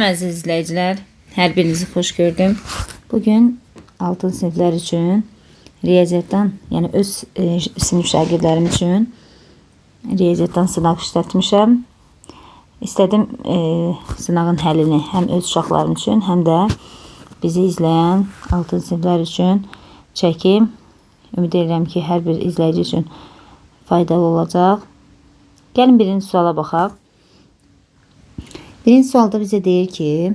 Əziz izləyicilər, hər birinizi xoş gördüm. Bugün 6 siniflər üçün riyaziyyatdan, yəni öz sinif şagirdlərim üçün riyaziyyatdan sınaq işlətmişəm. İstədim sınağın həlini həm öz uşaqlarım üçün, həm də bizi izləyən 6 siniflər üçün çəkim. Ümid edirəm ki, hər bir izləyici üçün faydalı olacaq. Gəlin birinci suala baxaq. Birinci sualda bizə deyir ki,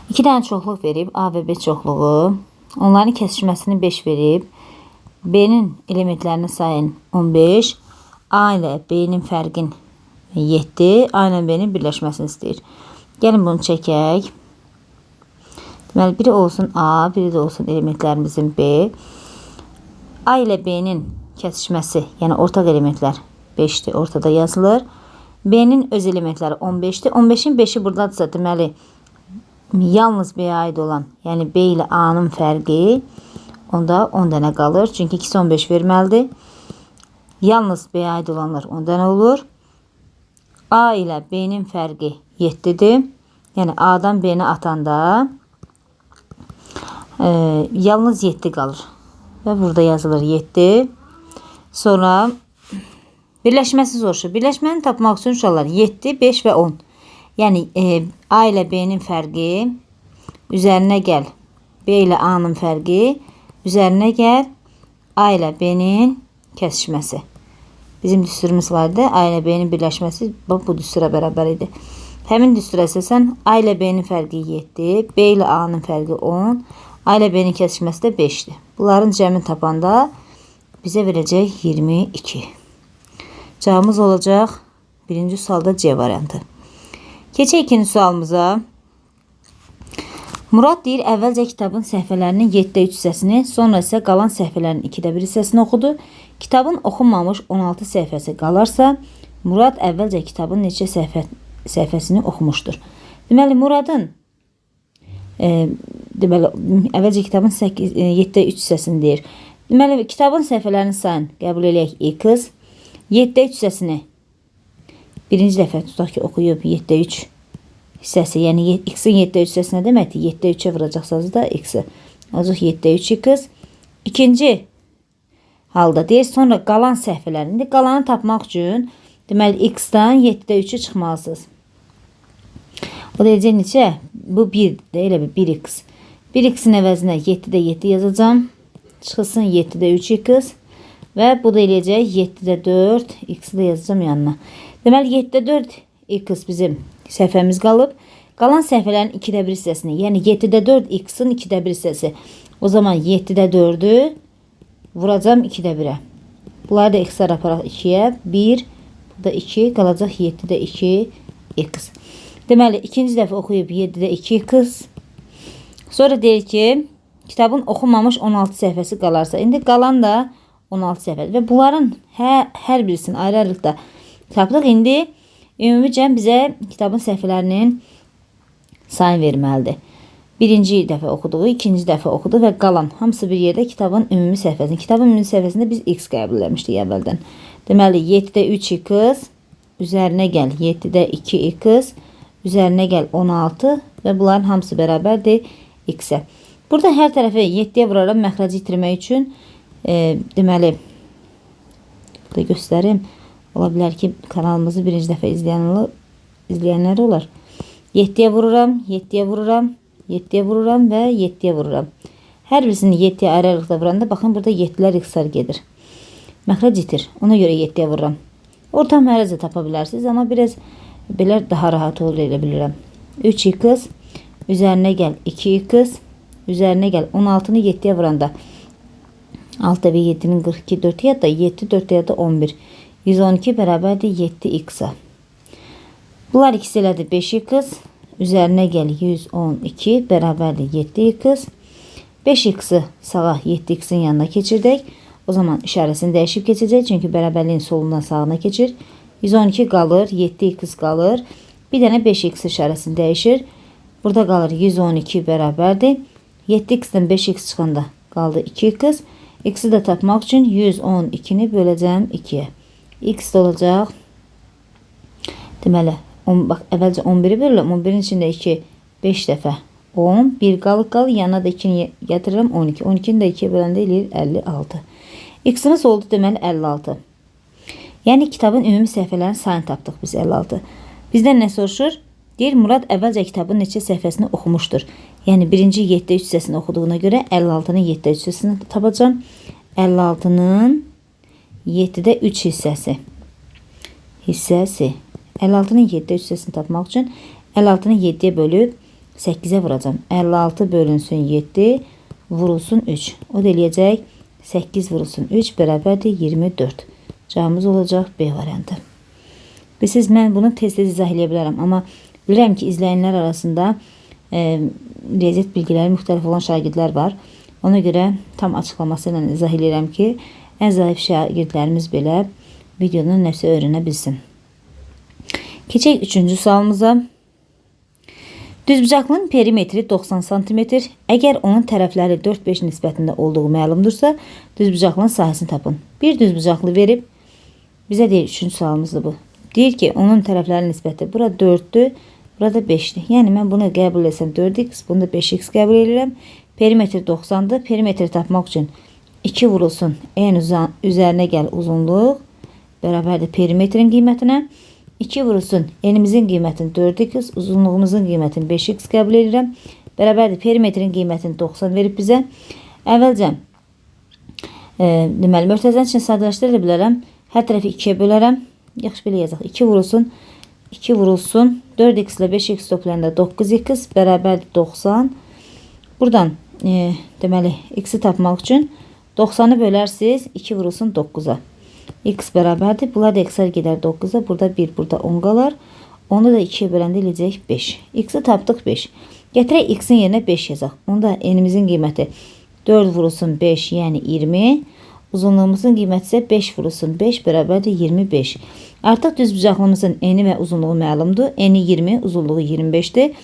2 dənə çoxluq verib, A və B çoxluğu, onların kəsişməsini 5 verib, B'nin elementlərinin sayın 15, A ilə B'nin fərqin 7, A ilə B'nin birləşməsini istəyir. Gəlin bunu çəkək. Deməli, biri olsun A, biri də olsun elementlərimizin B. A ilə B'nin kəsişməsi, yəni ortaq elementlər 5'dir, ortada yazılır. B'nin öz elementləri 15'dir. 15'in 5'i buradadırsa, deməli, yalnız B'yə aid olan, yəni B ilə A'nın fərqi, onda 10 dənə qalır. Çünki ikisi 15 verməlidir. Yalnız B'yə aid olanlar 10 dənə olur. A ilə B'nin fərqi 7'dir. Yəni A'dan B'ni atanda yalnız 7 qalır. Və burada yazılır 7. Sonra birləşməsi soruşur. Birləşməni tapmaq üçün uşaqlar 7, 5 və 10. Yəni A ilə B'nin fərqi üzərinə gəl. B ilə A'nın fərqi üzərinə gəl. A ilə B'nin kəsişməsi. Bizim düsturumuz vardı. A ilə B'nin birləşməsi bu düstura bərabər idi. Həmin düstura əsasən A ilə B'nin fərqi 7, B ilə A'nın fərqi 10, A ilə B'nin kəsişməsi də 5'dir. Bunların cəmini tapanda bizə verəcək 22. Cevabımız olacaq birinci sualda C variantı. Keçək ikinci sualımıza. Murad deyir, əvvəlcə kitabın səhifələrinin 7'də 3 hissəsini, sonra isə qalan səhifələrin 2'də 1 hissəsini oxudu. Kitabın oxunmamış 16 səhifəsi qalarsa, Murad əvvəlcə kitabın neçə səhifəsini oxumuşdur. Deməli, Muradın əvvəlcə kitabın 7'də 3 hissəsini deyir. Deməli, kitabın səhifələrinin sayını qəbul eləyək X. 7'də 3 hissəsini birinci dəfə tutaq ki, oxuyub 7'də 3 hissəsi, yəni X-in 7'də 3 hissəsi nə deməkdir? 7'də 3'ə vuracaqsınız da X-i. Olacaq 7'də 3 X. İkinci halda deyir, sonra qalan səhifələrin. İndi qalanı tapmaq üçün deməli X-dan 7'də 3'ü çıxmalısınız. O da deyəcək neçə? Bu 1'dir, elə bir 1X. 1X-in əvəzinə 7'də 7 yazacağım. Çıxılsın 7'də 3 X. Və bu da eləyəcək 7'də 4, X-i də yazacağım yanına. Deməli, 7'də 4 X bizim səhifəmiz qalıb. Qalan səhifələrin 2'də 1 hissəsini, yəni 7'də 4 X-in 2'də 1 hissəsi. O zaman 7'də 4'ü vuracağım 2'də 1'ə. Bunları da X-lar aparaq 2'yə. 1, bu da 2, qalacaq 7'də 2 X. Deməli, ikinci dəfə oxuyub 7'də 2 X. Sonra deyir ki, kitabın oxunmamış 16 səhifəsi qalarsa. İndi qalan da 16 səhifə və bunların hər birisini ayrı-ayrılıqda tapdıq. İndi ümumi cəm bizə kitabın səhifələrinin sayını verməlidir. Birinci dəfə oxuduğu, ikinci dəfə oxudu və qalan hamısı bir yerdə kitabın ümumi səhifəsini. Kitabın ümumi səhifəsində biz X qəbul etmişdik əvvəldən. Deməli, 7'də 3 X, üzərinə gəl 7'də 2 X, üzərinə gəl 16 və bunların hamısı bərabərdir X-ə. Burada hər tərəfi 7'yə vuraram məxrəci itirmək üçün. Deməli, burada göstərim. Ola bilər ki, kanalımızı birinci dəfə izləyənlər olar. 7'yə vururam, 7'yə vururam, 7'yə vururam və 7'yə vururam. Hər birisini 7'yə ayrı-ayrılıqda vuranda, baxın, burada 7'lər X-lar gedir. Məxrəc itir. Ona görə 7'yə vururam. Orta məxrəci tapa bilərsiniz, amma biraz belə daha rahat olur elə bilirəm. 3 X, üzərinə gəl 2 X, üzərinə gəl 16'nı 7'yə vuranda 6 və 7'nin 42, 4 ya da 7, 4 ya da 11. 112 bərabərdir 7X-a. Bunlar ikisi elədir 5X. Üzərinə gəl 112 bərabərdir 7X. 5X-i sağa 7X-in yanına keçirdək. O zaman işarəsini dəyişib keçəcək. Çünki bərabərliyin solundan sağına keçir. 112 qalır, 7X qalır. Bir dənə 5X işarəsini dəyişir. Burada qalır 112 bərabərdir. 7X-dən 5X çıxanda qaldı 2X. X-i də tapmaq üçün 112'ni böləcəm 2'yə. X olacaq. Deməli, Bax, əvvəlcə 11-i bölürəm. 11-in içində 2, 5 dəfə 10. 1 qalır. Yanına da 2-ni yatırıram. 12. 12-ni də 2-yə böləndə eləyir 56. X-imiz oldu deməli 56. Yəni kitabın ümumi səhifələrin sayını tapdıq biz 56. Bizdən nə soruşur? Deyir, Murad əvvəlcə kitabın neçə səhifəsini oxumuşdur. Yəni birinci 7-3 hissəsini oxuduğuna görə 56-nın 7-3 hissəsini tapacağım. 56-nın 7-də 3 hissəsi. 56-nın 7-də 3 hissəsini tapmaq üçün 56-nı 7-yə bölüb 8-ə vuracağım. 56 bölünsün 7 vurulsun 3. O da eləyəcək 8 vurulsun 3 bərabərdir 24. Cavabımız olacaq B variantı. Bilirsiniz, mən bunu tez-tez izah edə bilərəm. Amma bilirəm ki, izləyənlər arasında riyaziyyat bilgiləri müxtəlif olan şagirdlər var. Ona görə tam açıqlaması ilə izah edirəm ki, ən zəif şagirdlərimiz belə videonun nəfsi öyrənə bilsin. Keçək 3-cü sualımıza. Düzbucaqlının perimetri 90 cm. Əgər onun tərəfləri 4-5 nisbətində olduğu məlumdursa, düzbucaqlının sahəsini tapın. Bir düzbucaqlı verib, bizə deyir, 3-cü sualımızdır bu. Deyir ki, onun tərəfləri nisbəti bura 4-dür, burada 5-dir. Yəni, mən bunu qəbul etsəm 4x, bunu da 5x qəbul edirəm. Perimetr 90-dır. Perimetri tapmaq üçün 2 vurulsun, en üzərinə gəl uzunluq, bərabərdir perimetrin qiymətinə. 2 vurulsun, enimizin qiymətini 4x, uzunluğumuzun qiymətini 5x qəbul edirəm. Bərabərdir perimetrin qiymətini 90 verib bizə. Əvvəlcə, deməli, mörtəzən üçün sadələşdirə bilərəm. Hər tərəfi 2-yə bölərəm. Yaxşı, belə yazaq. 2 vurulsun, 4x ilə 5x toplayanda 9x bərabərdir 90. Buradan, deməli, x-i tapmaq üçün 90-ı bölərsiniz, 2 vurulsun 9-a. X bərabərdir. Bunlar da x-lər gedər 9-a. Burada 1, burada 10 qalar. Onu da 2-yə böləndə eləyəcək 5. X-i tapdıq 5. Gətirək x-in yerinə 5 yazaq. Onda enimizin qiyməti 4 vurulsun 5, yəni 20. Uzunluğumuzun qiyməti isə 5 vurulsun 5 bərabərdir 25. Artıq düzbucaqlımızın eni və uzunluğu məlumdur. Eni 20, uzunluğu 25-dir.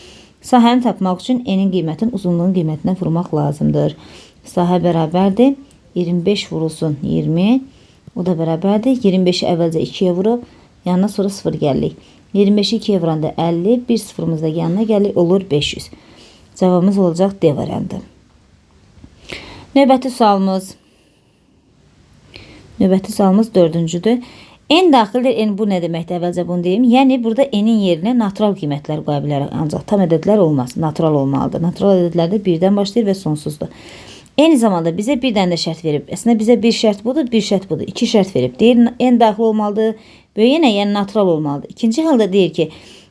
Sahəni tapmaq üçün enin qiymətin uzunluğun qiymətinə vurmaq lazımdır. Sahə bərabərdir 25 vurulsun 20. O da bərabərdir. 25-i əvvəlcə 2-yə vurub, yanına sonra 0 gəlirik. 25-i 2-yə vuranda 50, 1 sıfırımız da yanına gəlir, olur 500. Cavabımız olacaq D variantı. Növbəti sualımız 4-cüdür. En daxildir. En bu nə deməkdir? Əvvəlcə bunu deyim. Yəni, burada enin yerinə natural qiymətlər qoya bilərək, ancaq tam ədədlər olmaz. Natural olmalıdır. Natural ədədlər də 1-dən başlayır və sonsuzdur. Eyni zamanda bizə bir dənə də şərt verib. Əslində bizə bir şərt budur, bir şərt budur. 2 şərt verib. Deyir, en daxil olmalıdır, böyüyənə, yəni natural olmalıdır. İkinci halda deyir ki,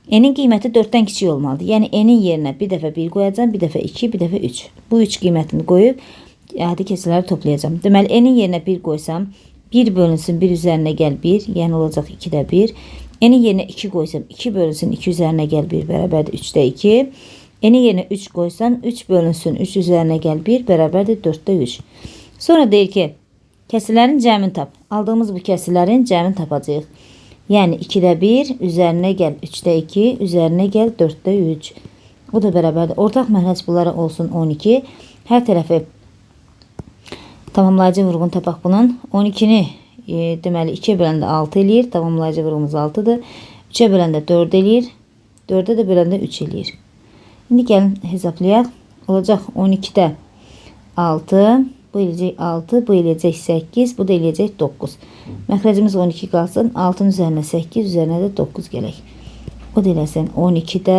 enin qiyməti 4-dən kiçik olmalıdır. Yəni, enin yerinə bir dəfə 1 qoyacam, bir dəfə 2, bir dəfə 3. Bu 3 qiymətini qoyub, adi kəsələri toplayacam. Deməli, enin yerinə 1 qoysam, 1 bölünsün 1 üzərinə gəl 1, yəni olacaq 2-də 1. Enin yerinə 2 qoysam, 2 bölünsün 2 üzərinə gəl 1, bərabərdir 3-də 2. Enin yerinə 3 qoysam, 3 bölünsün 3 üzərinə gəl 1, bərabərdir 4-də 3. Sonra deyir ki, kəsilərin cəmini tap. Aldığımız bu kəsilərin cəmini tapacağıq. Yəni 2-də 1, üzərinə gəl 3-də 2, üzərinə gəl 4-də 3. Bu da bərabərdir. Ortaq məxrəc bunlara olsun 12. Hər tərəfi tamamlayıcı vurğunu tapaq bunun. 12-ni deməli 2-yə böləndə 6 eləyir. Tamamlayıcı vurğumuz 6-dır. 3-ə böləndə 4 eləyir. 4-ə də böləndə 3 eləyir. İndi gəlin hesablayaq. Olacaq 12-də 6, bu eləyəcək 6, bu eləyəcək 8, bu da eləyəcək 9. Məxrəcimiz 12 qalsın. 6-nın üzərinə 8, üzərinə də 9 gələk. O da eləsin 12-də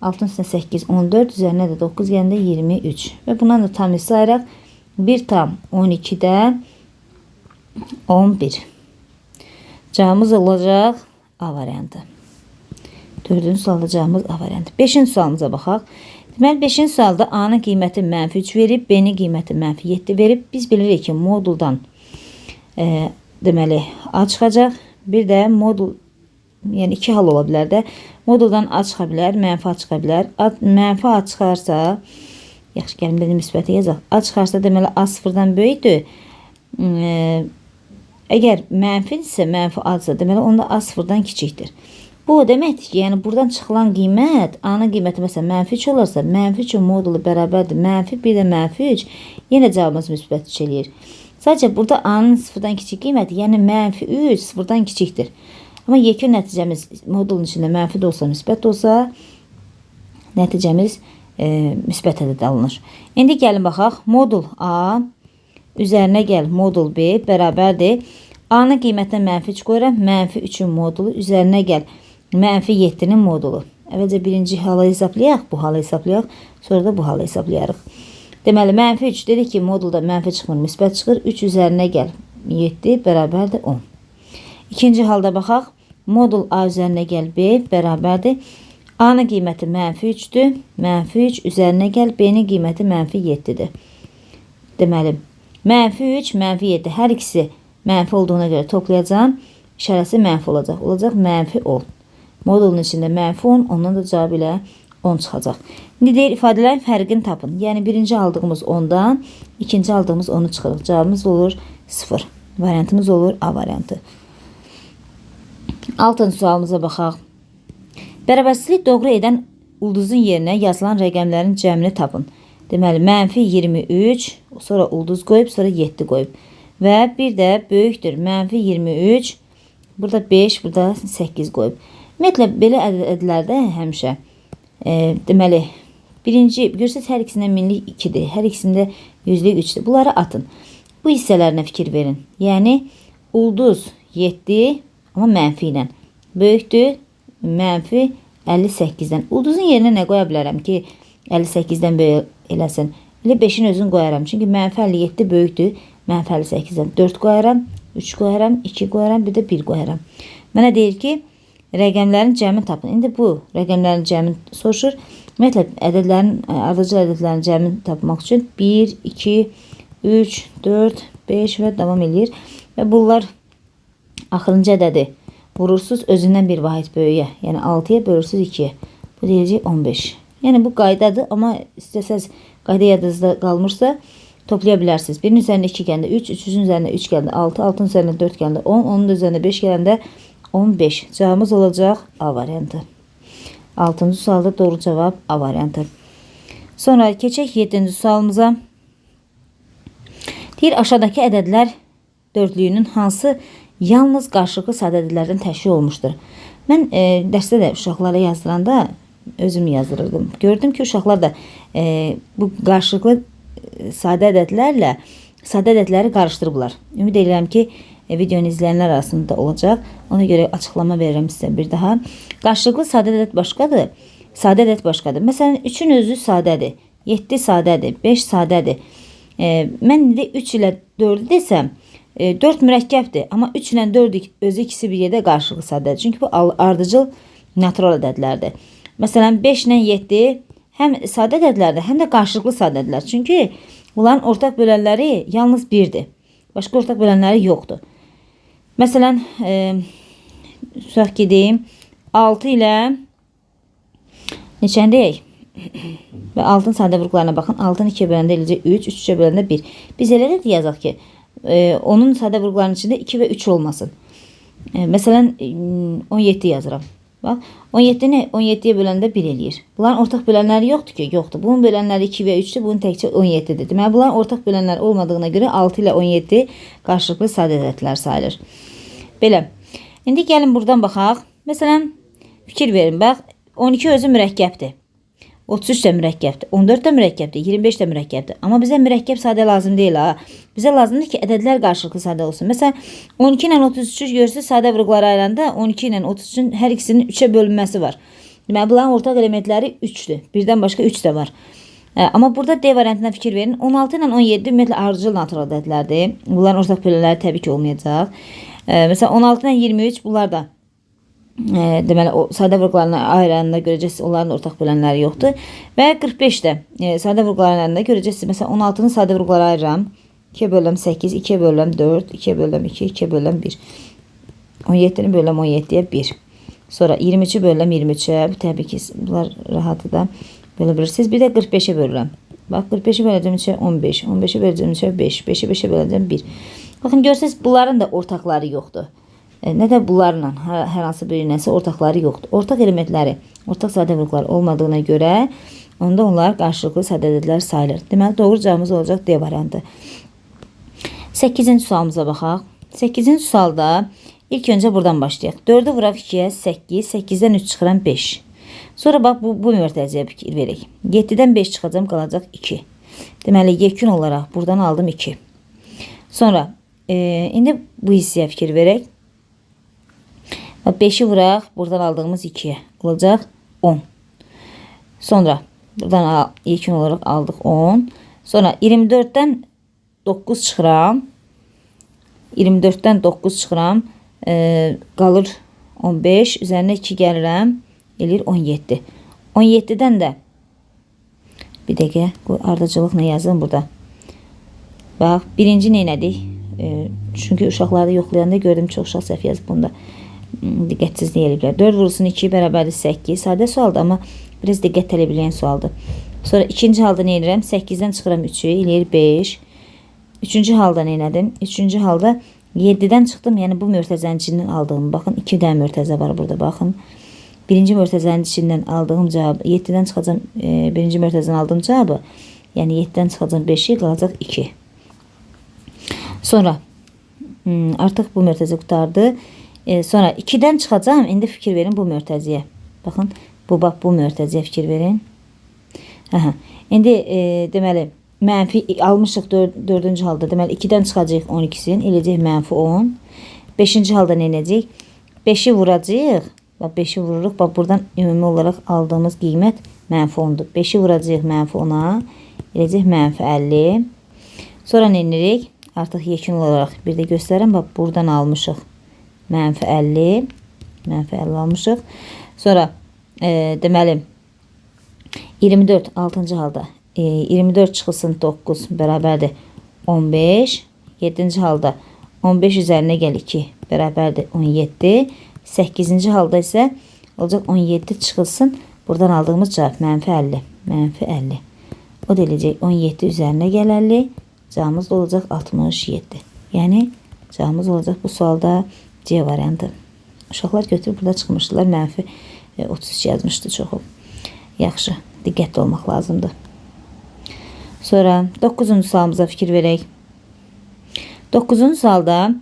6-nın üstünə 8, 14, üzərinə də 9 gələndə 23. Və bundan da tam hissə ayıraq. 1 tam 12-də 11. Cavabımız olacaq A variantı. 4-cü sualda cavabımız A variantı. 5-ci sualımıza baxaq. Deməli, 5-ci sualda A-nın qiyməti -3 verib, B-nin qiyməti -7 verib. Biz bilirik ki, moduldan deməli, A çıxacaq. Bir də modul, yəni 2 hal ola bilər də. Moduldan A çıxa bilər, mənfi A çıxa bilər. Mənfi A çıxarsa, yaxşı, gəlin bir müsbəti yazaq. A çıxarsa, deməli, A sıfırdan böyükdür. Əgər mənfidirsə, mənfi A-dırsa, deməli, onda A sıfırdan kiçikdir. Bu o deməkdir ki, yəni buradan çıxılan qiymət, A-nın qiyməti məsələn -3 olarsa, -3 modulu bərabərdir, -1 də -3, yenə cavabımız müsbət 3 eləyir. Sadəcə burada A-nın sıfırdan kiçik qiyməti, yəni -3 sıfırdan kiçikdir. Amma yekun nəticəmiz modulun içində mənfi də olsa, müsbət də olsa, nəticəmiz müsbət ədəd alınır. İndi gəlin baxaq. Modul A üzərinə gəl modul B bərabərdir. A-nın qiymətinə mənfi 3 qoyuram. Mənfi 3-ün modulu üzərinə gəl. Mənfi 7-nin modulu. Əvvəlcə birinci halı hesablayaq, bu halı hesablayaq, sonra da bu halı hesablayarıq. Deməli, mənfi 3 dedik ki, modulda mənfi çıxmır, müsbət çıxır. 3 üzərinə gəl. 7 bərabərdir 10. İkinci halda baxaq. Modul A üzərinə gəl B bərabərdir. A-nın qiyməti mənfi 3-dür. Mənfi 3 üzərinə gəl. B-nin qiyməti mənfi 7-dir. Deməli, mənfi 3, mənfi 7. Hər ikisi mənfi olduğuna görə toplayacağım. İşarəsi mənfi olacaq. Olacaq mənfi 10. Modulun içində mənfi 10, ondan da cavab ilə 10 çıxacaq. İndi deyir, ifadələrin fərqini tapın. Yəni, birinci aldığımız 10-dan, ikinci aldığımız 10-u çıxırıq. Cavabımız olur 0. Variantımız olur A variantı. 6-cı sualımıza baxaq. Bərabərsizlik doğru edən ulduzun yerinə yazılan rəqəmlərin cəmini tapın. Deməli, mənfi 23, sonra ulduz qoyub, sonra 7 qoyub. Və bir də böyükdür. Mənfi 23, burada 5, burada 8 qoyub. Ümumiyyətlə, belə ədədlərdə həmişə, deməli, birinci, görürsünüz, hər ikisindən minlik 2-dir, hər ikisində yüzlük 3-dür. Bunları atın. Bu hissələrinə fikir verin. Yəni, ulduz 7, amma mənfi ilə. Böyükdür, mənfi 58-dən. Ulduzun yerinə nə qoya bilərəm ki, 58-dən böyük eləsin? Elə 5-in özünü qoyaram. Çünki mənfi 57 böyükdür, mənfi 58-dən. 4 qoyaram, 3 qoyaram, 2 qoyaram, bir də 1 qoyaram. Mənə deyir ki, rəqəmlərin cəmini tapın. İndi bu rəqəmlərin cəmini soruşur. Ümumiyyətlə, ardıcıl ədədlərin cəmini tapmaq üçün 1, 2, 3, 4, 5 və davam edir. Və bunlar axırıncı ədədi vurursuz özündən bir vahid böyüyə. Yəni 6-ya bölürsüz 2-yə. Bu deyəcək 15. Yəni bu qaydadır, amma istəsəz qayda yadınızda qalmırsa toplaya bilərsiniz. 1-in üzərində 2 gələndə 3, 3-ün üzərində 3 gələndə 6, 6-ın üzərində 4 gələndə 10, 10-un üzərində 5 gələndə 15. Cavabımız olacaq A variantı. 6-cı sualda doğru cavab A variantı. Sonra keçək 7-ci sualımıza. Deyir, aşağıdakı ədədlər dördlüyünün hansı yalnız qarşılıqlı sadə ədədlərdən təşkil olmuşdur? Mən dərsdə də uşaqlara yazdıranda özüm yazdırırdım. Gördüm ki, uşaqlar da bu qarşılıqlı sadə ədədlərlə sadə ədədləri qarışdırıblar. Ümid edirəm ki, videonu izləyənlər arasında olacaq. Ona görə açıqlama verirəm sizə bir daha. Qarşılıqlı sadə ədəd başqadır, sadə ədəd başqadır. Məsələn, 3-ün özü sadədir, 7 sadədir, 5 sadədir. Mən indi 3 ilə 4 desəm, 4 mürəkkəbdir. Amma 3 ilə 4 özü ikisi bir yerdə qarşılıqlı sadədir. Çünki bu ardıcıl natural ədədlərdir. Məsələn, 5 ilə 7 həm sadə ədədlərdir, həm də qarşılıqlı sadədirlər. Çünki bunların ortaq bölənləri yalnız 1-dir. Başqa ortaq bölənləri yoxdur. Məsələn, tutaq ki, deyim, 6 ilə neçəni deyək? Və 6-ın sadə vurğularına baxın. 6-ın 2-yə böləndə eləcək 3, 3-ə böləndə 1. Biz elə də yazaq ki, onun sadə vurğularının içində 2 və 3 olmasın. Məsələn, 17 yazıram. Bax, 17-ni 17-yə böləndə 1 eləyir. Bunların ortaq bölənləri yoxdur ki? Yoxdur. Bunun bölənləri 2 və 3-dür, bunun təkcə 17-dir. Deməli, bunların ortaq bölənləri olmadığına görə 6 ilə 17 qarşılıqlı sadə ədədlər sayılır. Belə. İndi gəlin buradan baxaq. Məsələn, fikir verin. Bax, 12 özü mürəkkəbdir. 33 də mürəkkəbdir. 14 də mürəkkəbdir. 25 də mürəkkəbdir. Amma bizə mürəkkəb sadə lazım deyil. Bizə lazımdır ki, ədədlər qarşılıqlı sadə olsun. Məsələn, 12 ilə 33 görürsünüz, sadə vurğulara ayıranda 12 ilə 33-ün hər ikisinin 3-ə bölünməsi var. Deməli, bunların ortaq elementləri 3-dür. Birdən başqa 3 də var. Amma burada D variantına fikir verin. 16 ilə 17 ümumiyyətlə ardıcıl natural ədədlərdir. Bunların ortaq bölənləri təbii ki, olmayacaq. Məsələn, 16 ilə 23 bunlar da deməli, o sadə vurğularına ayıranında görəcəksiniz, onların ortaq bölənləri yoxdur. Və 45 də sadə vurğularına görəcəksiniz. Məsələn, 16-nın sadə vurğulara ayıram. 2-yə böləm 8, 2-yə böləm 4, 2-yə böləm 2, 2-yə böləm 1. 17-ni böləm 17-yə 1. Sonra 23-ü böləm 23-ə. Bu təbii ki, bunlar rahatı da bölə bilirsiniz. Bir də 45-ə bölürəm. Bax, 45-i böləcəm 3-ə 15, 15-i böləcəm 3-ə 5, 5-i 5-ə böləcəm 1. Baxın, görürsünüz, bunların da ortaqları yoxdur. Nə də bunlarla hər hansı bir nəsə ortaqları yoxdur. Ortaq elementləri, ortaq sadə vurğular olmadığına görə onda onlar qarşılıqlı sadə ədədlər sayılır. Deməli, doğru cavabımız olacaq D variantı. 8-ci sualımıza baxaq. 8-ci sualda İlk önce buradan başlayaq. 4'ü vuraq 2'yə 8, 8-dən 3 çıxıram 5. Sonra bax bu mötərizəyə fikir verək. 7-dən 5 çıxacam, qalacaq 2. Deməli yekun olaraq buradan aldım 2. Sonra indi bu hissəyə fikir verək. 5'i vuraq, buradan aldığımız 2'yə olacaq 10. Sonra buradan yekun olaraq aldıq 10. Sonra 24'dən 9 çıxıram. 24'dən 9 çıxıram. Qalır 15. Üzərinə 2 gəlirəm. Eləyir 17. 17'dən də bir dəqiqə bu ardıcılıqla yazın burada. Bax, birinci neynədik? Çünki uşaqları yoxlayanda gördüm çox uşaq səhv yazıb bunda. Diqqətsizlik eləyiblər. 4 vurulsun 2 bərabərdir 8. Sadə sualdır, amma biraz diqqət tələb eləyən sualdır. Sonra ikinci halda nə edirəm? 8-dən çıxıram 3'ü, eləyir 5. Üçüncü halda nə elədim? Üçüncü halda 7'dən çıxdım. Yəni bu mötərizənin içindən aldığım. Baxın 2 dənə mötərizə var burada. Baxın. Birinci mötərizənin içindən aldığım cavabı 7'dən çıxacam. Birinci mötərizədən aldığım cavabı. Yəni 7'dən çıxacam 5'i, qalacaq 2. Sonra artıq bu mötərizə qutardı. Sonra 2'dən çıxacam. İndi fikir verin bu mötərizəyə. Baxın. Bax bu mötərizəyə fikir verin. İndi deməli mənfi almışıq 4-cü halda. Deməli 2'dən çıxacaq 12'sin. Eləcək mənfi 10. 5-ci halda nə edəcək? 5'i vuracaq. Bax 5'i vururuq. Bax buradan ümumi olaraq aldığımız qiymət mənfi 10'dur. 5'i vuracaq mənfi 10'a. Eləcək mənfi 50. Sonra nə edirik? Artıq yekun olaraq bir də göstərəm. Bax buradan almışıq mənfi 50. Mənfi 50 almışıq. Sonra deməli 24 6-cı halda 24 çıxılsın 9 bərabərdir 15. 7-ci halda 15 üzərinə gəl 2 bərabərdir 17. 8-ci halda isə olacaq 17 çıxılsın. Buradan aldığımız cavab mənfi 50. Mənfi 50. O da eləyəcək 17 üzərinə gəl 50. Cavabımız da olacaq 67. Yəni cavabımız olacaq bu sualda C variantı. Uşaqlar götürüb burada çıxmışdılar. Mənfi 32 yazmışdı çoxu. Yaxşı. Diqqətli olmaq lazımdır. Sonra 9-cu sualımıza fikir verək. 9-cu sualda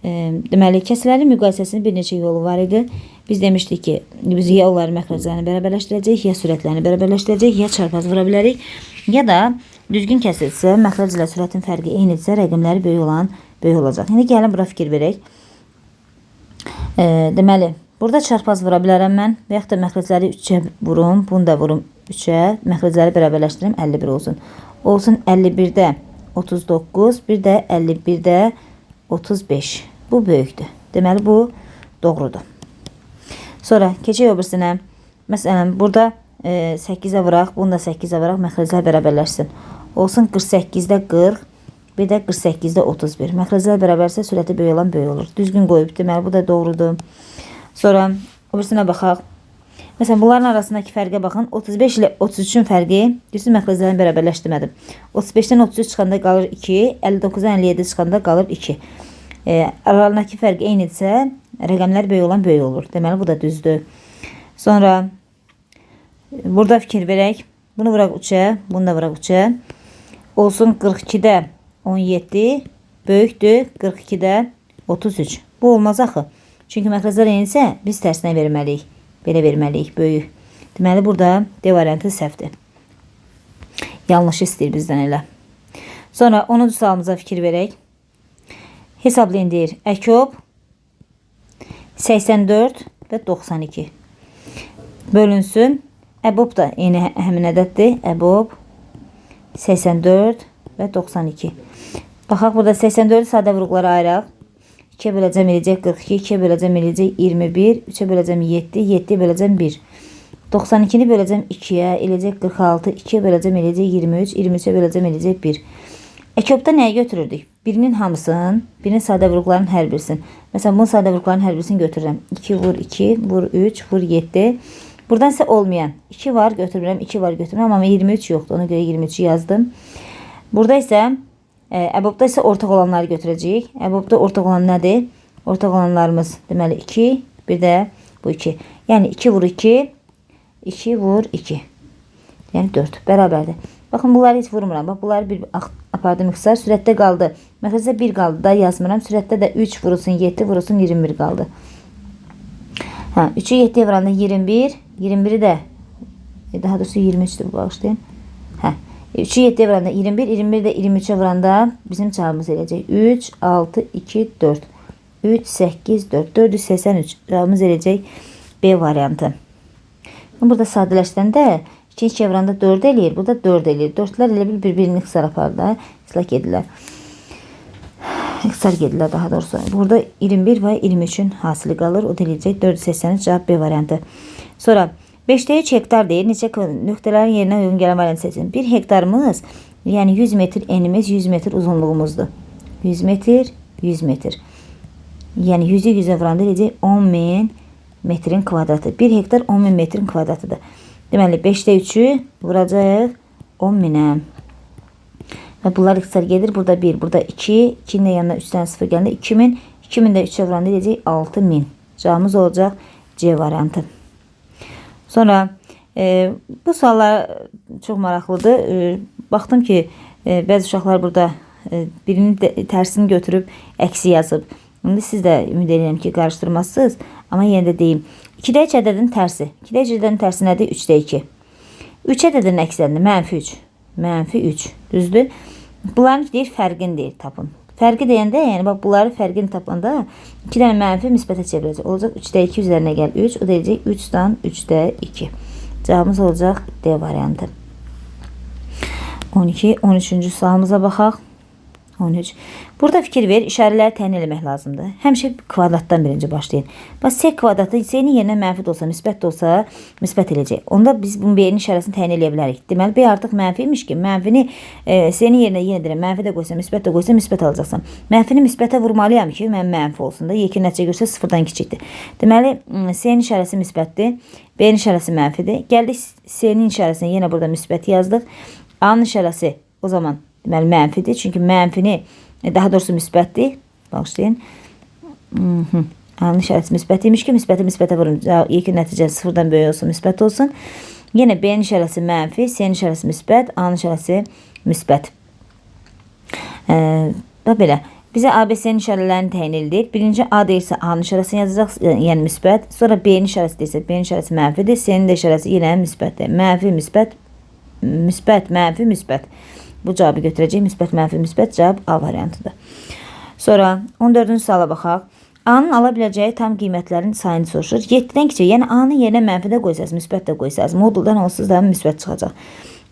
deməli kəsrlərin müqayisəsinin bir neçə yolu var idi. Biz demişdik ki, biz ya onların məxrəclərini bərabərləşdirəcəyik, ya sürətlərini bərabərləşdirəcəyik, ya çarpaz vura bilərik, ya da düzgün kəsilsə, məxrəc ilə sürətin fərqi eynidirsə, rəqəmləri böyük olan böyük olacaq. İndi gəlin bura fikir verək. Deməli, burada çarpaz vura bilərəm mən və yaxud da məxrəcləri 3'ə vurum, bunu da vurum 3'ə, məxrəcləri bərabərləşdirim 51 olsun. Olsun 51'də 39, bir də 51'də 35. Bu böyükdür. Deməli bu doğrudur. Sonra keçək öbürsünə. Məsələn, burada 8'ə vuraq, bunu da 8'ə vuraq, məxrəclər bərabərləşsin. Olsun 48'də 40, bir də 48'də 31. Məxrəclər bərabərsə sürəti böyük olan böyük olur. Düzgün qoyub, deməli bu da doğrudur. Sonra öbürsünə baxaq. Məsələn, bunların arasındakı fərqə baxın. 35 ilə 33'ün fərqi, düzgün məxrəclərini bərabərləşdirmədim. 35'dən 33 çıxanda qalır 2, 59'dan 57 çıxanda qalır 2. Aralarındakı fərq eynidirsə, rəqəmlər böyük olan böyük olur. Deməli bu da düzdür. Sonra burada fikir verək. Bunu vuraq 3'ə, bunu da vuraq 3'ə. Olsun 42'də 17 böyükdür 42'də 33. Bu olmaz axı. Çünki məxrəclər eynidirsə, biz tərsinə verməliyik. Belə verməliyik, böyük. Deməli burada D variantı səhvdir. Yanlış istəyir bizdən elə. Sonra 10-cu sualımıza fikir verək. Hesablayın deyir. Əkob 84 və 92 bölünsün. Əbob da eyni həmin ədəddir. Əbob 84 və 92. Baxaq burada 84'ü sadə vuruqlara ayıraq. 2'ye böləcəm eləyəcək 42, 2'ye böləcəm eləyəcək 21, 3'e böləcəm 7, 7'ye böləcəm 1. 92'ni böləcəm 2'ye eləyəcək 46, 2'ye böləcəm eləyəcək 23, 23'e böləcəm eləyəcək 1. Əkobda nəyə götürürdük? Birinin hamısını, birinin sadə vuruqların hər birisini. Məsələn, bunun sadə vuruqların hər birisini götürürəm. 2 vur 2, vur 3, vur 7. Buradan isə olmayan 2 var götürürəm, 2 var götürürəm, amma 23 yoxdur. Ona görə 23'ü yazdım. Burada isə əbobda isə ortaq olanları götürəcəyik. Əbobda ortaq olan nədir? Ortaq olanlarımız deməli 2, bir də bu 2. Yəni 2 vur 2, 2 vur 2. Yəni 4 bərabərdir. Baxın bunları heç vurmuram. Bax bunları bir apardım ixtisar. Sürətdə qaldı. Məxrəcdə 1 qaldı da yazmıram. Sürətdə də 3 vurulsun 7 vurulsun 21 qaldı. 3'ü 7'ye vuranda 21. 21'i de daha doğrusu 23'tür bağışlayın. 3'ü 7'ye vuranda 21. 21 de 23'e vuranda bizim cevabımız eləcək. 3, 6, 2, 4. 3, 8, 4. 483. Cevabımız eləcək B variantı. Burada sadələşdirəndə 2'ye vuranda 4 eləyir. Burada 4 eləyir. 4'lər elə bir-birini ixtisar apar da. İslak edirlər. İxtisar gedirlər daha doğrusu. Burada 21 ve 23'ün hasili qalır. O da eləyəcək 483. Cevap B variantı. Sonra 5'te 3 hektar deyir. Neçə nöqtələrin yerinə uyğun gələn variantı seçin. 1 hektarımız, yəni 100 metr enimiz, 100 metr uzunluğumuzdur. 100 metr, 100 metr. Yəni 100'ü 100'e vuranda eləyəcək 10.000 metrin kvadratı. 1 hektar 10.000 metrin kvadratıdır. Deməli 5'te 3'ü vuracaq 10.000'ə. Ve bunlar ixtisar gedir. Burada 1, burada 2. 2'nin de yanına 3 tane 0 geldi. 2000. 2000 de 3'e vuranda eləyəcək 6.000. Cevabımız olacaq C variantı. Sonra bu suallar çok maraqlıdır. Baxdım ki bəzi uşaqlar burada birinin tərsini götürüb əksi yazıb. İndi siz də ümid edirəm ki qarışdırmazsınız. Amma yenə də deyim. 2'də 3 ədədin tərsi. 2'də 3 ədədin tərsi nədir? 3'də 2. 3 ədədin əksəridir. -3. -3. Düzdür? Bunların deyir fərqini deyir tapın. Fərqi deyəndə, yəni bax bunları fərqini tapanda 2 dənə mənfi müsbətə çevirəcək. Olacaq 3'də 2 üzərinə gəl 3. O da eləyəcək 3'dan 3'də 2. Cevabımız olacaq D variantı. 12. 13. sualımıza baxaq. 13. Burada fikir ver, işarələri təyin eləmək lazımdır. Həmişə kvadratdan birinci başlayın. Bax, sek kvadratı C-nin yerinə mənfi də olsa, müsbət də olsa, müsbət eləyəcək. Onda biz bunun B-nin işarəsini təyin eləyə bilərik. Deməli, B artıq mənfiymiş ki, mənfini C-nin yerinə yenə deyirəm, mənfi də qoysa, müsbət də qoysa, müsbət alacaqsan. Mənfini müsbətə vurmalıyam ki, mən mənfi olsun da, yekun nəticə görsə 0-dan kiçikdir. Deməli, C-nin işarəsi müsbətdir, B-nin işarəsi mənfidir. Gəldik C-nin işarəsini yenə burada müsbət yazdıq. A-nın işarəsi o zaman deməli mənfidir. Çünki mənfini daha doğrusu müsbətdir. Bağışlayın. A-nın işarəsi müsbət imiş ki, müsbətə vurun. Yekun nəticə 0-dan böyük olsun, müsbət olsun. Yenə B-nin işarəsi mənfi, C-nin işarəsi müsbət, A-nın işarəsi müsbət. Belə. Bizə ABC-nin işarələrini təyin edilir. Birinci A deyirsə A-nın işarəsini yazacaq, yəni müsbət. Sonra B-nin işarəsi deyirsə B-nin işarəsi mənfidir. C-nin də işarəsi yenə müsbətdir. Mənfi, müsbət, müsbət, mənfi, müsbət. Bu cavabı götürəcək. Müsbət, mənfi, müsbət cavab A variantıdır. Sonra 14-cü suala baxaq. A-nın ala biləcəyi tam qiymətlərin sayını soruşur. 7-dən kiçik, yəni A-nın yerinə mənfi də qoysaz, müsbət də qoysaz, moduldan onsuz da müsbət çıxacaq.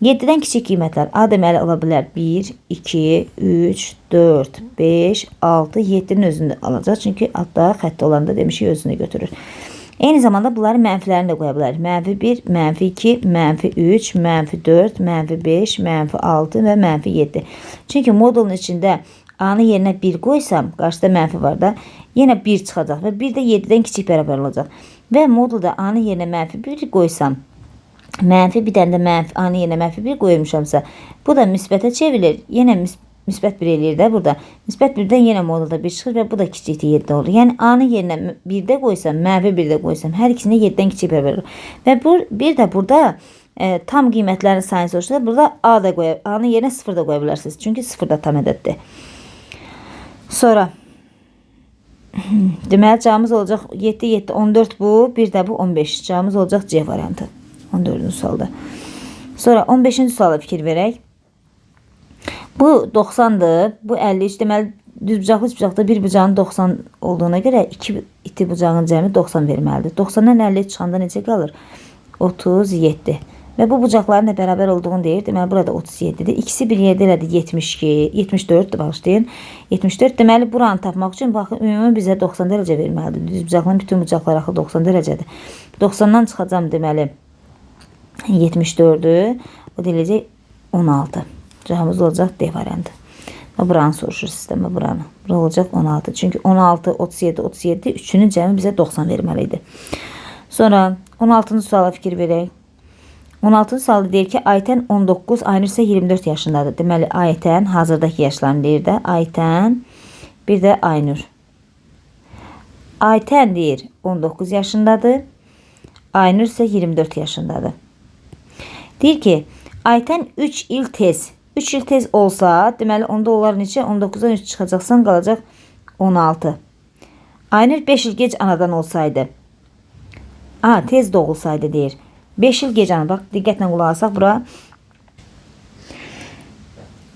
7-dən kiçik qiymətlər A deməli ola bilər 1, 2, 3, 4, 5, 6, 7-nin özünü alacaq. Çünki altda xətt olanda demişik özünü götürür. Eyni zamanda bunların mənfilərini də qoya bilərik. -1, -2, -3, -4, -5, -6 və -7. Çünki modulun içində A-nın yerinə 1 qoysam, qarşıda mənfi var da, yenə 1 çıxacaq və 1 də 7-dən kiçik bərabər olacaq. Və modulda A-nın yerinə -1 qoysam, mənfi bir dənə də A-nın yerinə -1 qoymuşamsa, bu da müsbətə çevrilir. Yenə müsbət 1 eləyir də burada. Müsbət 1-dən yenə modulda 1 çıxır və bu da kiçikdir 7 olur. Yəni A-nın yerinə 1-də qoysam, -1-də qoysam, hər ikisində 7-dən kiçik bərabər olur. Və bir də burada tam qiymətlərin sayını soruşursa, burada A-nın yerinə 0 da qoya bilərsiniz. Çünki 0 da tam ədəddir. Sonra deməli cavabımız olacaq 7, 7, 14 bu, bir də bu 15. Cavabımız olacaq C variantı. 14-cü sualda. Sonra 15-ci suala fikir verək. Bu 90'dır. Bu 53. Deməli düz bucaqlı bucaqda bir bucağın 90 olduğuna görə iki iti bucağın cəmi 90 verməlidir. 90-dan 50 çıxanda necə qalır? 37. Və bu bucaqların da bərabər olduğunu deyir. Deməli burada 37'dir. İkisi bir yerdə elədi 72, 74'dür bağışlayın. 74. Deməli buranı tapmaq üçün baxın ümumi bizə 90 dərəcə verməlidir. Düz bucaqların bütün bucaqlar axı 90 dərəcədir. 90'dan çıxacam deməli 74'dür. O deyiləcək 16. Cevabımız olacaq D variantı. Buranı soruşur sistemə buranı. Bura olacaq 16. Çünki 16, 37, 37 üçünün cəmi bizə 90 verməlidir. Sonra 16-cı suala fikir verək. 16-cı sualda deyir ki, Aytən 19, Aynur isə 24 yaşındadır. Deməli, Aytən hazırdakı yaşlarını deyir də. Aytən, bir də Aynur. Aytən deyir 19 yaşındadır. Aynur isə 24 yaşındadır. Deyir ki, Aytən 3 il tez 3 il tez olsa, deməli onda onlar neçə? 19-dan 3 çıxacaqsan, qalacaq 16. Aynur 5 il gec anadan olsaydı. Tez doğulsaydı deyir. 5 il gec ana. Bax, diqqətlə qulaq asaq bura.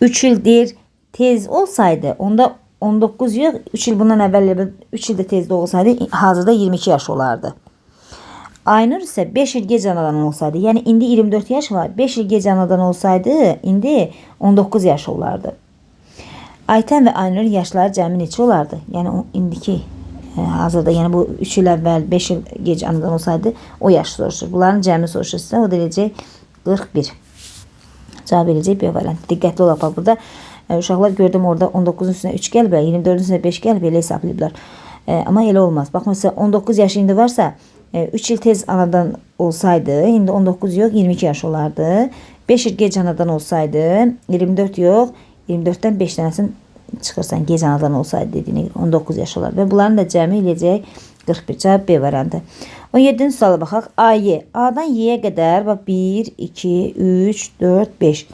3 il deyir tez olsaydı, onda 19 yox, 3 il bundan əvvəl 3 ildə tez doğulsaydı, hazırda 22 yaş olardı. Aynur isə 5 il gec anadan olsaydı, yəni indi 24 yaş var, 5 il gec anadan olsaydı, indi 19 yaş olardı. Aytən və Aynur yaşları cəmi neçə olardı? Yəni indiki hazırda, yəni bu 3 il əvvəl 5 il gec anadan olsaydı, o yaş soruşur. Bunların cəmi soruşursa, o da eləcək 41. Cavab eləcək B variantı. Diqqətli olaq, bax burada uşaqlar gördüm orada 19-un üstünə 3 gəlbə, 24-ün üstünə 5 gəlbə elə hesablayıblar. Amma elə olmaz. Bax məsələn 19 yaşı indi varsa, 3 il tez anadan olsaydı, indi 19 yox, 22 yaş olardı. 5 il gec anadan olsaydı, 24 yox, 24-dən 5 dənəsini çıxırsan, gec anadan olsaydı dediyinə görə 19 yaş olar. Və bunların da cəmi eləyəcək 41. Cavab B variantı. 17-ci suala baxaq. A-Y. A-dan Y-yə qədər 1, 2, 3, 4, 5.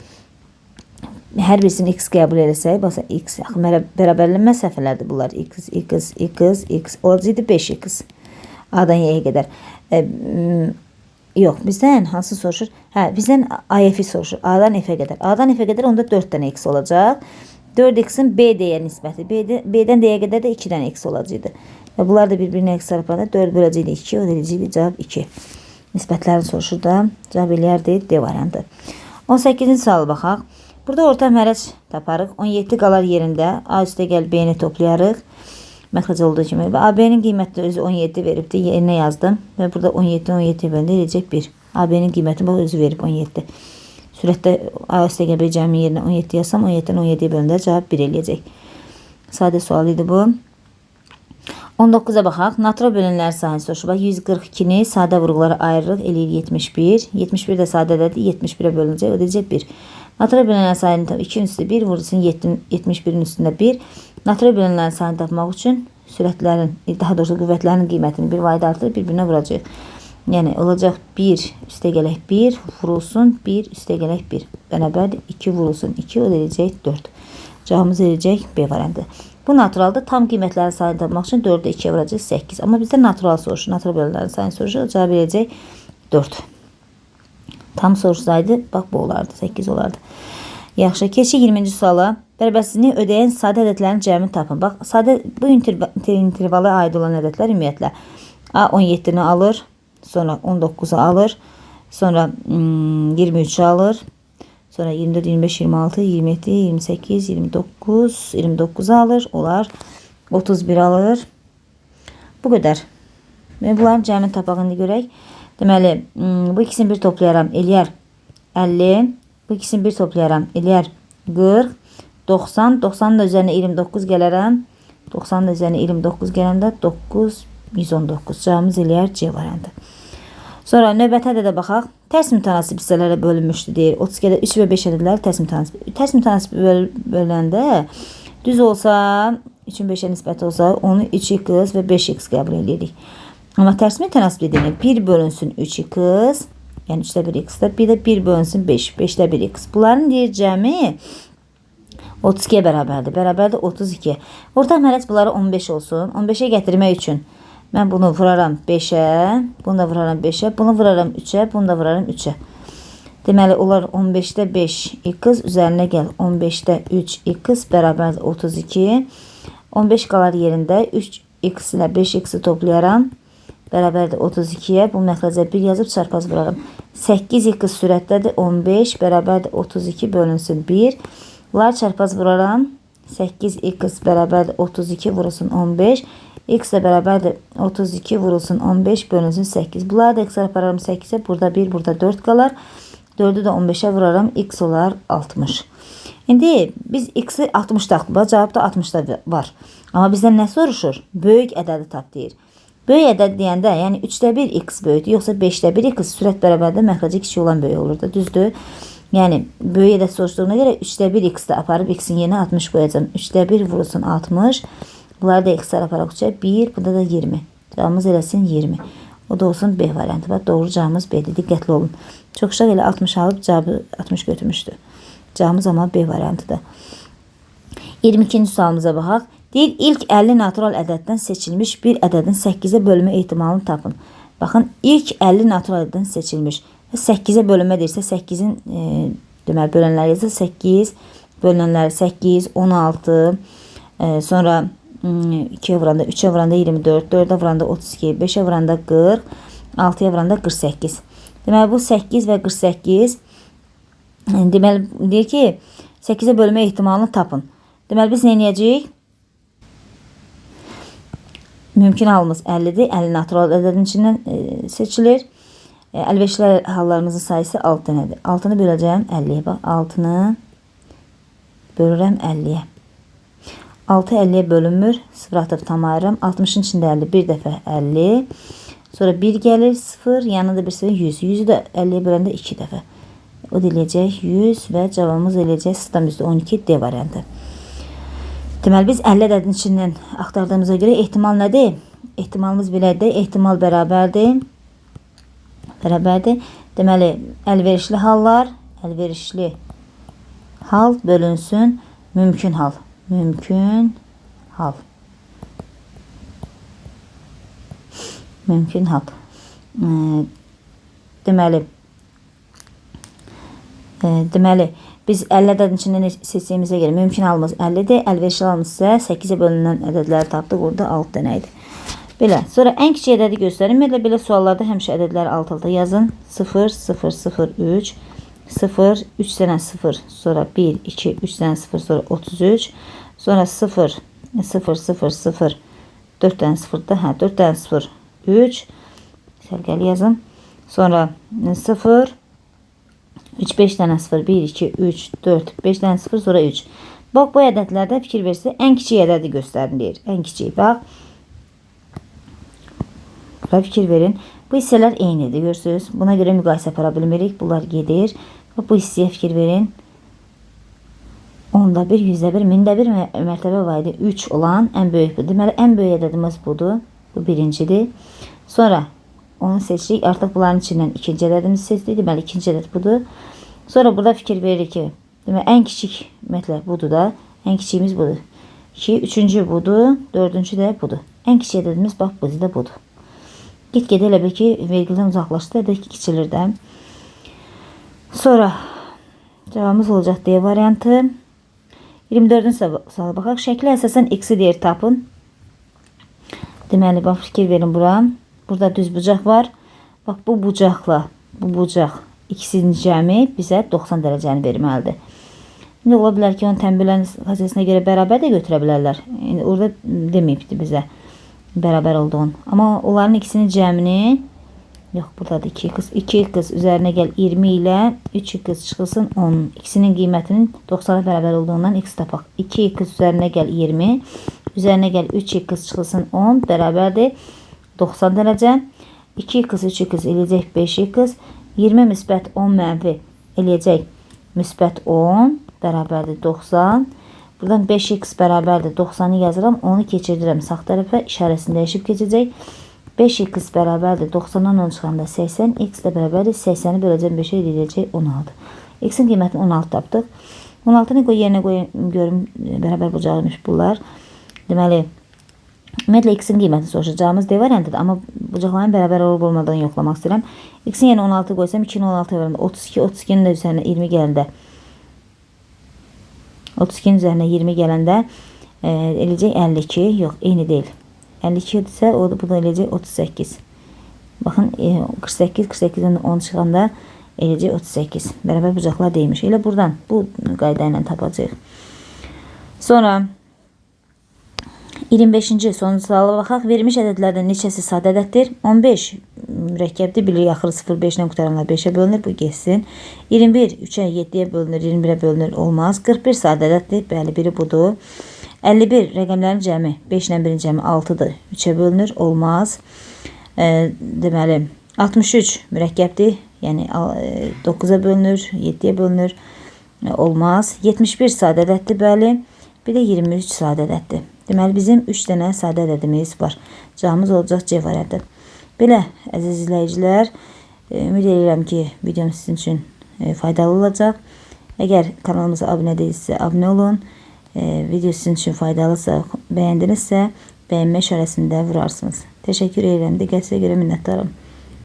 Hər birisini x qəbul eləsək, baxsa x bərabərlənmə səhvələrdir bunlar. X, x, x, x. Olacaqdı 5x. A-dan Y-yə qədər. Yox, bizdən hansı soruşur? Bizdən A-F-i soruşur. A-dan F-ə qədər. A-dan F-ə qədər onda 4 dənə x olacaq. 4x-in B deyə nisbəti. B-dən D-yə qədər də 2 dənə x olacaqdı. Və bunlar da bir-birinə x tərəflərdə 4 böləcəkdi 2. O da eləcəkdi cavab 2. Nisbətlərini soruşur da. Cavab eləyərdi D variantı. 18-ci sual baxaq. Burada orta mərəc taparıq. 17 qalar yerində. A üstə gəl B-ni toplayarıq. Məxrəc olduğu kimi. Və AB-nin qiyməti özü 17 veribdi. Yerinə yazdım. Və burada 17 bölündə eləyəcək 1. AB-nin qiyməti bax özü verib 17. Sürətdə A üstə gəl B cəmi yerinə 17 yazsam, 17-dən 17 bölündə cavab 1 eləyəcək. Sadə sual idi bu. 19-a baxaq. Natural bölünənlər sayını soruşur. Bax 142-ni sadə vurğulara ayırırıq. Eləyir 71. 71 də sadədədir. 71-ə bölünəcək. O deyəcək 1. Natural bölünənlər sayını 2-nin üstü 1 vurulsun 71-in üstündə 1. Natural bölünənlər sayını tapmaq üçün sürətlərin, daha doğrusu qüvvətlərin qiymətini bir vayda artırıb bir-birinə vuracaq. Yəni olacaq 1 üstə gələk 1 vurulsun 1 üstə gələk 1. Bərabərdir 2 vurulsun 2. O da eləyəcək 4. Cavabımız eləyəcək B variantı. Bu naturalda tam qiymətlərin sayını tapmaq üçün 4-də 2-yə vuracaq 8. Amma bizdə natural soruşur. Natural bölünənlərin sayını soruşur. O cavab eləyəcək 4. Tam sorursaydı, bax bu olardı. 8 olardı. Yaxşı, keçi 20-ci suala. Bərabərsizliyi ödəyən sadə ədədlərin cəmini tapın. Bax, bu intervala aid olan ədədlər ümumiyyətlə A 17-ni alır, sonra 19-u alır, sonra 23-ü alır, sonra 24, 25, 26, 27, 28, 29, 29'u alır. Onlar 31 alır. Bu qədər. Və bunların cəmini tapaq indi görək. Deməli, bu ikisini bir toplayaram, eləyər 50. Bu ikisini bir toplayaram, eləyər 40. 90. 90'da üzərinə 29 gələrəm. 90'da üzərinə 29 gələndə 9, 119. Cavabımız eləyər C variantı. Sonra növbəti ədədə baxaq. Tərs mütənasib hissələrə bölünmüşdür deyir. 32-də 3 və 5 ədədləri tərs mütənasib. Tərs mütənasib bölündə düz olsa, 3-ün 5-ə nisbəti olsa, onu 3x və 5x qəbul edirik. Amma tərs mütənasib dediyini 1 bölünsün 3x, yəni 3-də 1x-də, bir də 1 bölünsün 5, 5-də 1x. Bunların deyir cəmi 32-yə bərabərdir. Bərabərdir 32. Ortaq mərəc bunları 15 olsun. 15-ə gətirmək üçün mən bunu vuraram 5-ə, bunu da vuraram 5-ə, bunu vuraram 3-ə, bunu da vuraram 3-ə. Deməli, onlar 15-də 5x üzərinə gəl. 15-də 3x bərabərdir 32. 15 qalar yerində 3x ilə 5x-i toplayaram. Bərabərdir 32-yə. Bu məxrəcə 1 yazıb çarpaz vuraram. 8x sürətdədir. 15 bərabərdir 32 bölünsün 1. Bunlar çarpaz vuraram. 8x bərabərdir 32 vurulsun 15. X də bərabərdir 32 vurulsun 15 bölünsün 8. Bunları da x apararım 8-ə. Burada 1, burada 4 qalar. 4-ü də 15-ə vuraram. X olar 60. İndi biz x-i 60 tapdıq. Cavab da 60-da var. Amma bizdən nə soruşur? Böyük ədədi tap deyir. Böyük ədəd deyəndə, yəni 3-də 1 x böyükdür, yoxsa 5-də 1 x sürət bərabərdə məxrəci kiçik olan böyük olur da, düzdür? Yəni, böyük ədəd soruşduğuna görə 3-də 1 x-də aparıb x-in yerinə 60 qoyacağım. 3-də 1 vurulsun 60. Bunları da x-lər aparaq 3-ə 1, burada da 20. Cavabımız eləsin 20. O da olsun B variantı. Doğru cavabımız B-dir. Diqqətli olun. Çox uşaq elə 60 alıb cavabı 60 götürmüşdü. Cavabımız amma B variantıdır. 22-ci sualımıza baxaq. Deyir, ilk 50 natural ədəddən seçilmiş bir ədədin 8-ə bölünmə ehtimalını tapın. Baxın, ilk 50 natural ədəddən seçilmiş. 8-ə bölünmə deyirsə, 8-in deməli bölənləri yazır. 8, bölünənləri 8, 16, sonra 2-yə vuranda, 3-ə vuranda 24, 4-ə vuranda 32, 5-ə vuranda 40, 6-ya vuranda 48. Deməli, bu 8 və 48 deməli, deyir ki, 8-ə bölmə ehtimalını tapın. Deməli, biz nə edəcəyik? Mümkün halımız 50-dir. 50 natural ədədin içindən seçilir. Əlverişli hallarımızın sayısı 6 dənədir. 6-nı böləcəyim 50-yə. Bax, 6-nı bölürəm 50-yə. 6 50-yə bölünmür. 0 atıb tam ayırıram. 60-ın içində 50, bir dəfə 50. Sonra 1 gəlir, 0, yanında bir 0, 100. 100-ü də 50-yə böləndə 2 dəfə. O da eləyəcək 100 və cavabımız eləyəcək sistem %12 D variantı. Deməli, biz 50 ədədin içindən axtardığımıza görə ehtimal nədir? Ehtimalımız belədir. Ehtimal bərabərdir. Deməli, əlverişli hallar, əlverişli hal bölünsün mümkün hal. Mümkün hal. Mümkün hal. Deməli, biz 50 ədədin içindən seçdiyimizə görə mümkün halımız 50-dir. Əlverişli halımız isə 8-ə bölünən ədədləri tapdıq. Burada 6 dənə idi. Belə. Sonra ən kiçik ədədi göstərin. Belə suallarda həmişə ədədləri alt-alta yazın. 0, 0, 0, 3, 0, 3 dənə 0, sonra 1, 2, 3 dənə 0, sonra 33, sonra 0, 0, 0, 0, 4 dənə 0-da, 4 dənə 0, 3, sərgəli yazın. Sonra 0, 3, 5 dənə 0, 1, 2, 3, 4, 5 dənə 0, sonra 3. Bax, bu ədədlərdə fikir versə, ən kiçik ədədi göstərilir. Ən kiçik, bax. Bura fikir verin. Bu hissələr eynidir, görürsünüz. Buna görə müqayisə apara bilmirik. Bunlar gedir. Bu hissəyə fikir verin. 10-da 1, 100-də 1, 1000-də 1 mərtəbə vahidi 3 olan ən böyük budur. Deməli, ən böyük ədədimiz budur. Bu birincidir. Sonra onu seçdik. Artıq bunların içindən ikinci ədədimizi seçdik. Deməli, ikinci ədəd budur. Sonra burada fikir veririk ki, deməli, ən kiçik ümumiyyətlə budur da. Ən kiçiyimiz budur. 2, üçüncü budur. Dördüncü də budur. Ən kiçik ədədimiz bax, budur da budur. Get-gedə elə bil ki, vergüldən uzaqlaşdı, ədəd kiçilir də. Sonra cavabımız olacaq D variantı. 24-cü suala baxaq. Şəklə əsasən x-i deyir tapın. Deməli, bax, fikir verin bura. Burada düz bucaq var. Bax, bu bucaqla bu bucaq ikisinin cəmi bizə 90 dərəcəni verməlidir. İndi ola bilər ki, onun tənbülən xassəsinə görə bərabər də götürə bilərlər. Yəni, orada deməyibdir bizə bərabər olduğunu. Amma onların ikisinin cəmini, yox, buradadır 2x. 2x üzərinə gəl 20 ilə 3x çıxılsın 10. İkisinin qiymətinin 90'a bərabər olduğundan x tapaq. 2x üzərinə gəl 20, üzərinə gəl 3x çıxılsın 10 bərabərdir 90 dərəcə. 2x, 3x eləyəcək 5x. 20 müsbət 10 mənfi eləyəcək müsbət 10 bərabərdir 90. Buradan 5x bərabərdir 90'ı yazıram. Onu keçirdirəm sağ tərəfə. İşarəsini dəyişib keçəcək. 5x bərabərdir 90'dan 10 çıxanda 80. X də bərabərdir 80'i böləcəm 5'e eləyəcək 16. X'in qiymətini 16 tapdıq. 16'nı qoy yerinə qoyun görüm bərabər bucağıymış bunlar. Deməli, ümumiyyətlə x'in qiymətini soruşacağımız D variantıdır. Amma bucaqların bərabər olub olmadan yoxlamaq istəyirəm. X'in yerinə 16 qoysam 2'nin 16 verəndə 32, 32'nin də üzərinə 20 gələndə 32'nin üzərinə 20 gələndə eləyəcək 52. Yox, eyni deyil. 52 isə o da bu da eləyəcək 38. Baxın 48, 48'dən 10 çıxanda eləyəcək 38. Bərabər bucaqlar deyilmiş. Elə buradan bu qayda ilə tapacağıq. Sonra 25-ci sonuncu suala baxaq. Verilmiş ədədlərdən neçəsi sadə ədəddir? 15 mürəkkəbdir. Bilik axırı 0,5 ilə qutaranlar 5'ə bölünür. Bu geçsin. 21 3'ə 7'yə bölünür. 21'ə bölünür. Olmaz. 41 sadə ədəddir. Bəli, biri budur. 51 rəqəmlərin cəmi 5 ilə 1'in cəmi 6'dır. 3'ə bölünür. Olmaz. Deməli 63 mürəkkəbdir. Yəni 9'a bölünür. 7'yə bölünür. Olmaz. 71 sadə ədəddir. Bəli. Bir də 23 sadə ədəddir. Deməli, bizim 3 dənə sadə ədədimiz var. Cavabımız olacaq C variantı. Belə, əziz izləyicilər, ümid edirəm ki, videom sizin üçün faydalı olacaq. Əgər kanalımıza abunə deyilsə, abunə olun. Video sizin üçün faydalısa, bəyəndinizsə, bəyənmə işarəsində vurarsınız. Təşəkkür edirəm. Diqqətinizə görə minnətdarım.